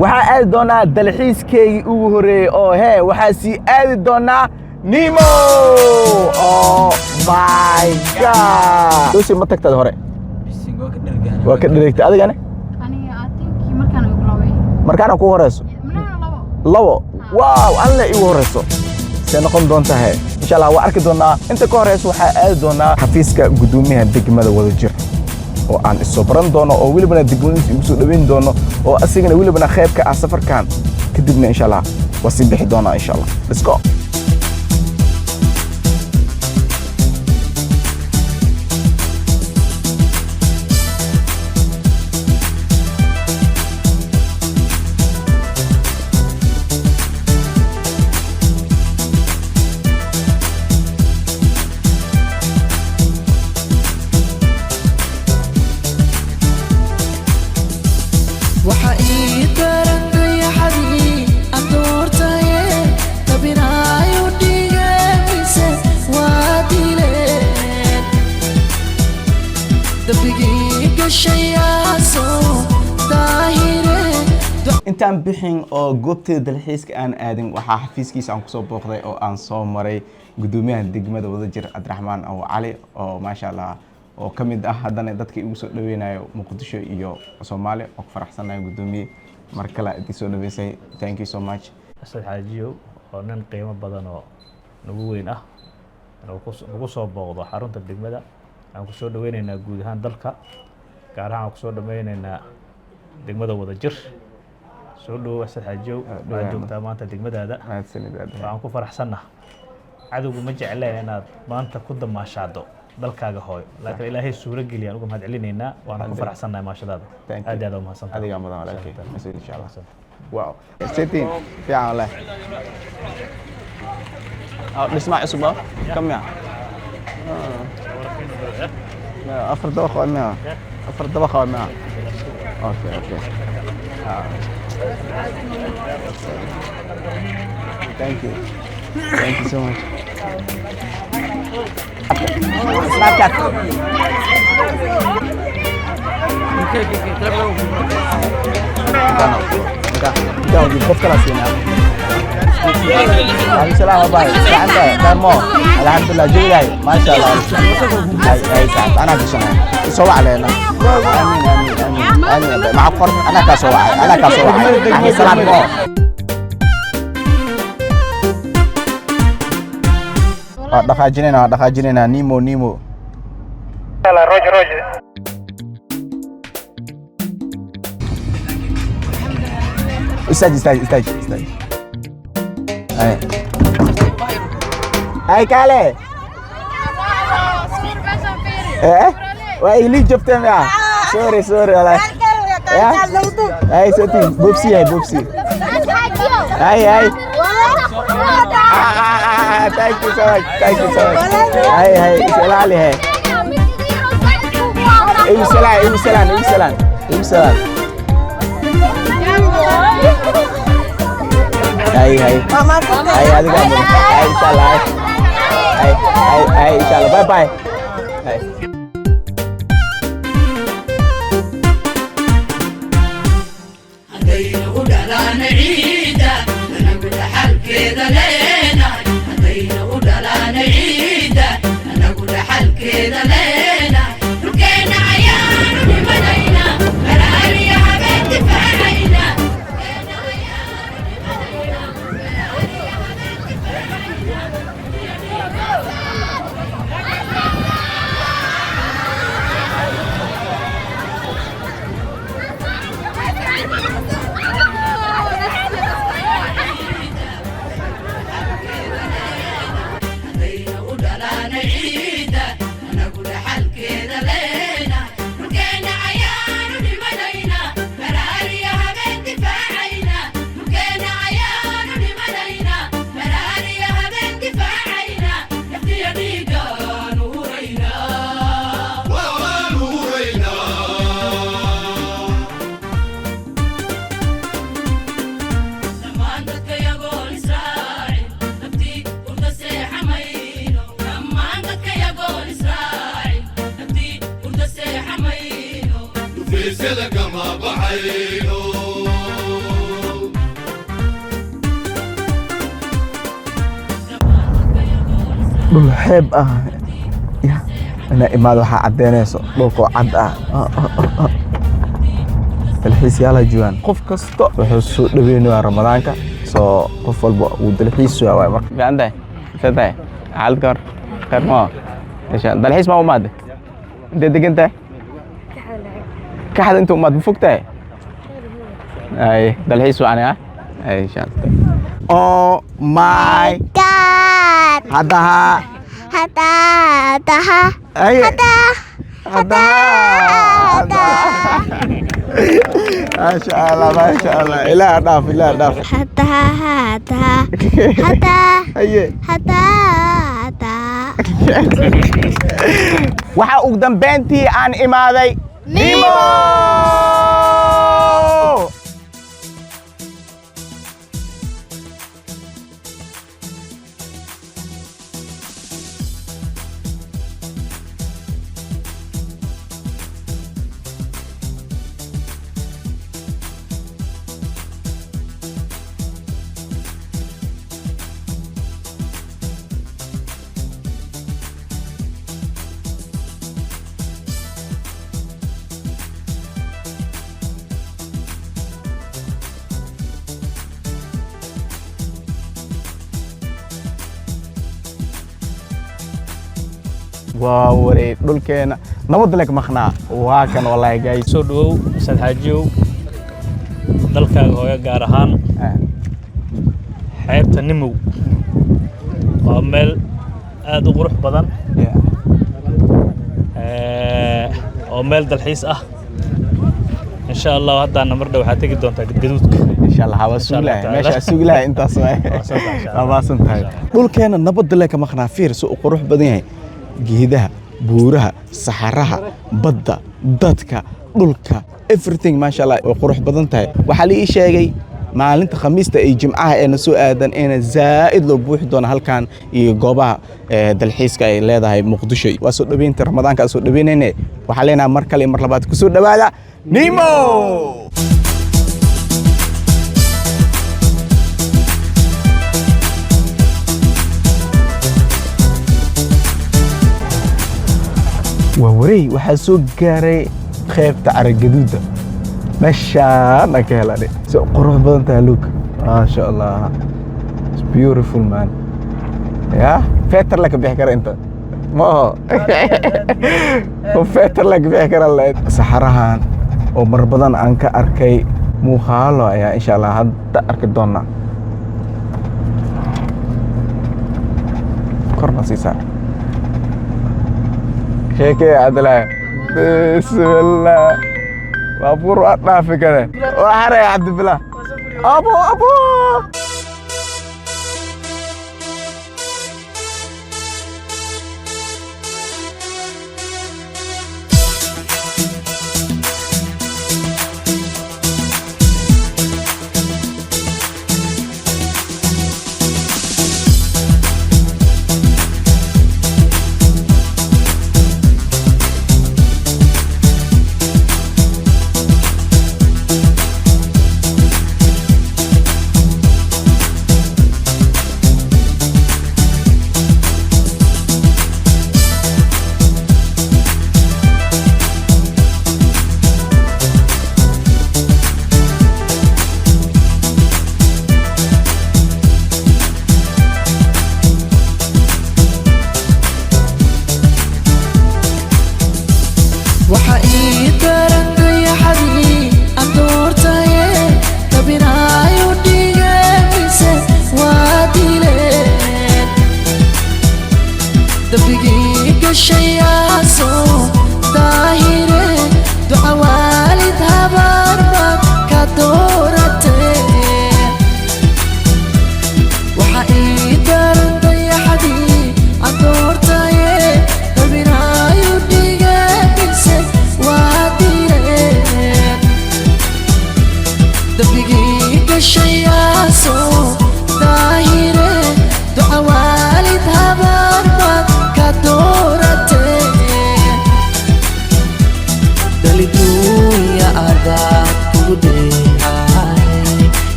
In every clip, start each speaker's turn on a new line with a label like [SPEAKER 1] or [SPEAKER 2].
[SPEAKER 1] waxaa aadi doonaa dalxiiskeygii ugu horeeyey oo hee waxaa sii aadi doonaa Nemo. Oh my god. Dosi ma tagtad hore? Waa ka dheregtay adigana?
[SPEAKER 2] Aniga atinki markaan
[SPEAKER 1] ku horeyso. Labo. Wow, alla igu horeyso. See noqon doontaa hee. Insha Allah waa arki doonaa. Inta ka horeyso waxaa aadi doonaa xafiiska gudoomiyaha degmada Wadajir oo aan isoo baran doono oo weliba degmadiisa igu soo dhaweyn doono oo asigana weliba qayb ka ah safarkan kadibna insha Allah waa sii bixi doonaa insha Allah. Let's go. intaan bixin oo goobteeda dalxiiska aan aadin waxaa xafiiskiisa aan kusoo booqday oo aan soo maray gudoomiyaha degmada Wadajir Cabdiraxmaan oo Cali oo maasha Allah oo kamid ah hadana dadka igu soo dhaweynayo Muqdisho iyo Soomaaliya oo faraxsanahay gudoomiye mar kale idin soo dhaweysay. Thank you so much.
[SPEAKER 3] Asad Xaajiyo oo nin qiimo badan oo nagu weyn ah nagu soo booqdo xarunta degmada aan ku soo dhaweynaynaa guud ahaan dalka gaar ahaan ku soo dhaweynaynaa degmada Wadajir. soo dhaw Asad Xaajiyo waa joogtaa maanta degmadaada waxaan ku faraxsanahay cadowgu ma jecleen inaad maanta ku damaashaado dalkaaga hooyo laakiin Ilaahay suura geliyay ugu mahad celinaynaa waan ku faraxsanahay maashadaada aad aad u mahadsantahay
[SPEAKER 1] adiga mudan walaalkay insha Allah. Wow setting fiican wallah نسمع اسمه كم يا أفر دبخ ومئة أفر دبخ ومئة اوكي thank you so much. Snapchat Jauh di bos kelas ini. Waalaikumsalam Abang. Santai, demo. Alhamdulillah juga, masya Allah. Hai, anak di sana. Soal alena. Amin. Maaf kor, anak kasoal. Anak salam kok. Dakajinena Nemo.
[SPEAKER 4] Salah Roger.
[SPEAKER 1] Ustaz. Hai Kale. Wah ini jobtem ya. Sorry lah. Ya. Hai setting Bobsi. Hai. Thank you so much. Hai. Selalu hai. Imsalan. Hai. Hai, adiga kamu. Hai, inshallah. Hai, inshallah. Bye. Hai.
[SPEAKER 5] هدينا ودلا نعيده انا قد حل كذا لينا هدينا ودلا نعيده انا قد حل كذا لينا ركينا عيان ومدينا غراري يا حبيبتي فرحينا هدينا ودلا نعيده انا قد
[SPEAKER 1] دول حب يا أنا إماد وحا عدينيسو دولكو عد الحيس يالا جوان قف كستو وحسو دوينو رمضانك سو قف والبو ودلحيس واي مرك في عنده سيداي عالكر خير ما ايش دلحيس ما هو مادك انت كحد انتم ماد بفوقته اي دلحيس وانا اي شان او ماي
[SPEAKER 6] God.
[SPEAKER 1] هذا اي هذا ما شاء الله ما شاء الله لا ضاف لا ضاف اي waxa ugu dambeyntii aan imaaday Nemo ووري دولكينا نبض لك مخنا وهاكن والله جاي
[SPEAKER 3] soo dhawow Ustaad Xaajiyow dalkaaga hooyo gaar ahaan xeebta Nimow waa meel aad u qurux badan oo meel dalxiis ah insha Allah haddana mar dhow waxaad tagi doontaa gadgaduudka
[SPEAKER 1] insha Allah waa suuglaa meesha suuglaa intaas waa santahay dulkeena nabad leh ka maqnaa fiir soo qurux badan yahay geedaha buuraha saxaraha badda dadka dhulka everything ma sha Allah oo qurux badan tahay waxa la ii sheegay maalinta khamiista ay jimcaha ee soo aadan in zaa'id loo buuxi doono halkan iyo goobaha dalxiiska ay leedahay Muqdisho waa soo dhaweynta Ramadaanka soo dhaweynayna waxa leenahay mar kale mar labaad ku soo dhawaada Nemo ووري وحاسو غاري خيبتا عرقدوده مشان كهلاني سو قروح بدن تهلوك ما شاء الله It's beautiful man يا فاتر لك بيحكر انت ما هو فاتر لك بيحكر الله سحرهان ومر بدن انك اركي مو خالو يا ان شاء الله هدا ارك دونا كورنا سيسار هيك يا عدلا بسم الله وابور اطلع في كده وحرا يا عبد الله ابو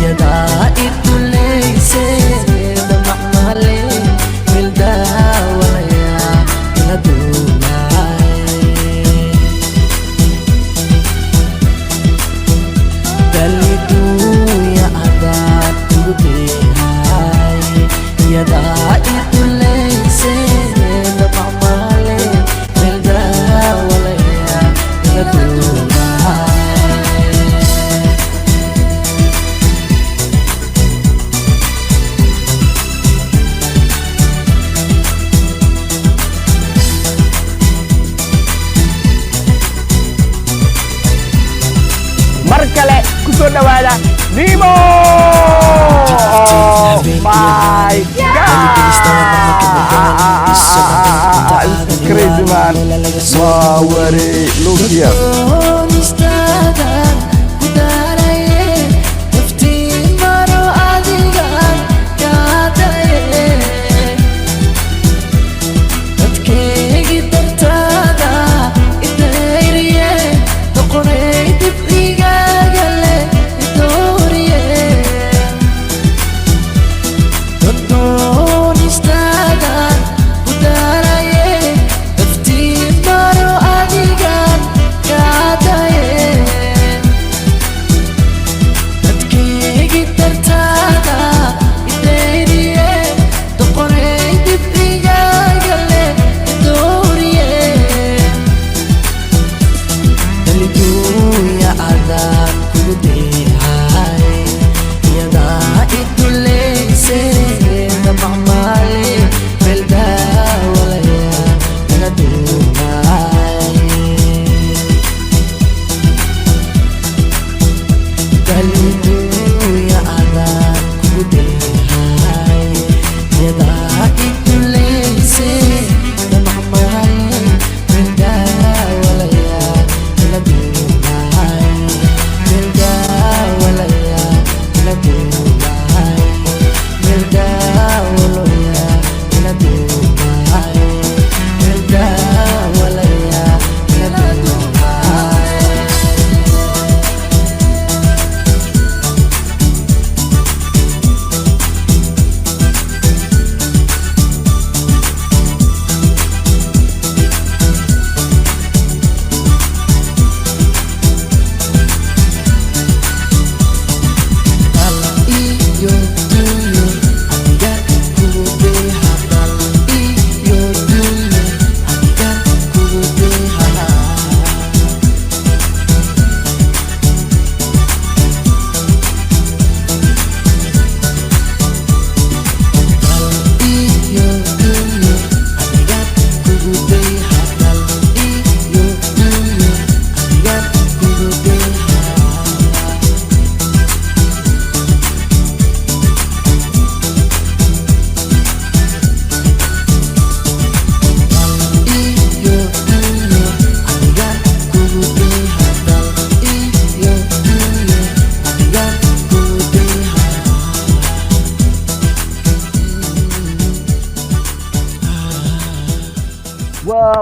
[SPEAKER 7] يدا إتولي سيد محملي ملداو
[SPEAKER 6] kugudehay iyada iduleyse damacmale meeldawalaya ila duunahay
[SPEAKER 1] markale ku soo dhawaada Nemo my god it's crazy man wow worry look here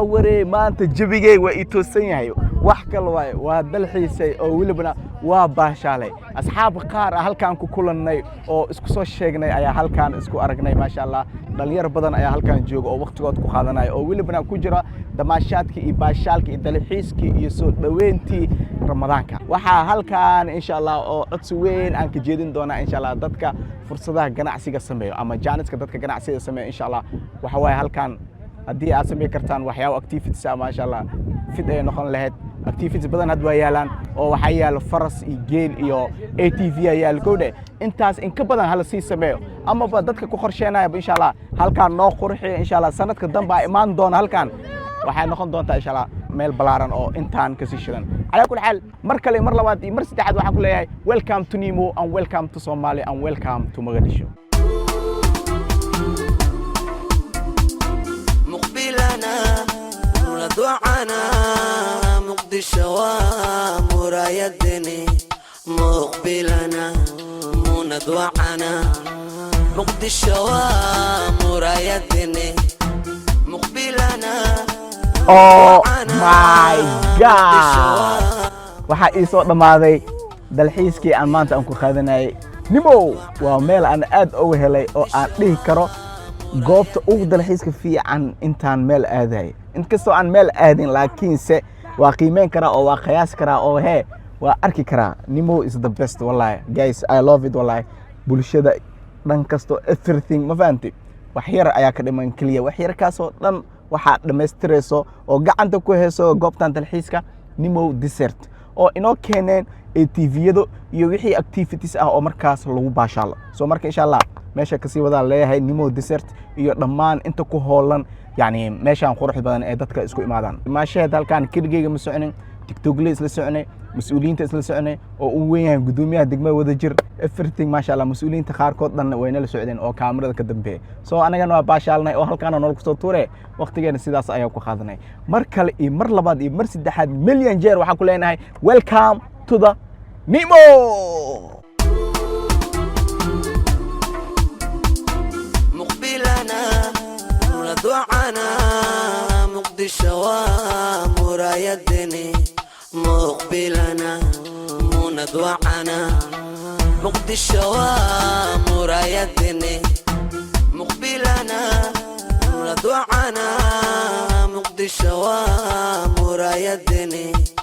[SPEAKER 1] waree maanta jabigay waa itoosan yahay wax kale waay waa dalxiisay oo wilibna waa baashaalay asxaab qaar halkaan ku kulannay oo isku soo sheegnay ayaa halkaan isku aragnay maasha Allah dhalinyaro badan ayaa halkaan jooga oo waqtigood ku qaadanay oo wilibna ku jira damaashaadkii iyo baashaalkii iyo dalxiiskii iyo soo dhaweyntii ramadaanka waxaa halkaan insha Allah oo codsi weyn aan ka jeedin doonaa insha Allah dadka fursadaha ganacsiga sameeyo ama jaaniska dadka ganacsiga sameeyo insha Allah waxa waay halkaan haddii aad sameyn kartaan waxyaabo activities maasha Allah fid ay noqon lahayd activities badan had waa yaalaan oo waxa yaalo faras iyo geel iyo ATV yaal goode intaas in ka badan hal sii sameeyo ama ba dadka ku qorsheenaya insha Allah halkaan noo qurxiyo insha Allah sanadka dambe ay imaan doona halkaan waxay noqon doontaa insha Allah meel balaaran oo intaan ka sii shidan ala kulli xaal mar kale mar labaad iyo mar saddexaad waxaan ku leeyahay welcome to Nemo and welcome to Somalia and welcome to Mogadishu
[SPEAKER 6] دعانا مقدشة ومرايدني مقبلنا مندوعنا مقدشة ومرايدني مقبلنا
[SPEAKER 1] oh my god waxa ii soo dhamaaday dalxiiskii aan maanta aan ku qaadanay Nemo waa meel aan aad ugu helay oo aan dhihi karo goobta ugu dalxiiska fiican intaan meel aaday inkastoo aan meel aadin laakiinse waa qiimeyn karaa oo waa qiyaas karaa oo waa arki karaa Nemo is the best wallahi guys I love it wallahi bulshada dhan kasto everything ma fahanti wax yar ayaa ka dhiman kaliya wax yar kaasoo dhan waxaa dhamaystirayso oo gacanta ku hayso goobtan dalxiiska Nimo Desert oo inoo keeneen ATV-yadu iyo wixii activities ah oo markaas lagu baashaalo soo marka insha Allah meesha kasii wada leeyahay Nimo Desert iyo dhammaan inta ku hoolan يعني meeshaan qurux badan ee dadka isku imaadaan maasheed halkaan kiligeyga ma soconin TikTok la isla soconay mas'uuliyiinta isla soconay oo uu weyn yahay gudoomiyaha degmada Wadajir everything ma sha Allah mas'uuliyiinta qaar kood dhan wayna la socdeen oo kaamirada ka dambeeyay soo anagana waa baashaalnay oo halkaan nool ku soo tuure waqtigeena sidaas ayaa ku qaadanay mar kale iyo mar labaad iyo mar saddexaad milyan jeer waxa ku leenahay welcome to the Nimo
[SPEAKER 6] دعنا مقدشة ومرايدني مقبلنا مندوعنا مقدشة ومرايدني مقبلنا مندوعنا مقدشة ومرايدني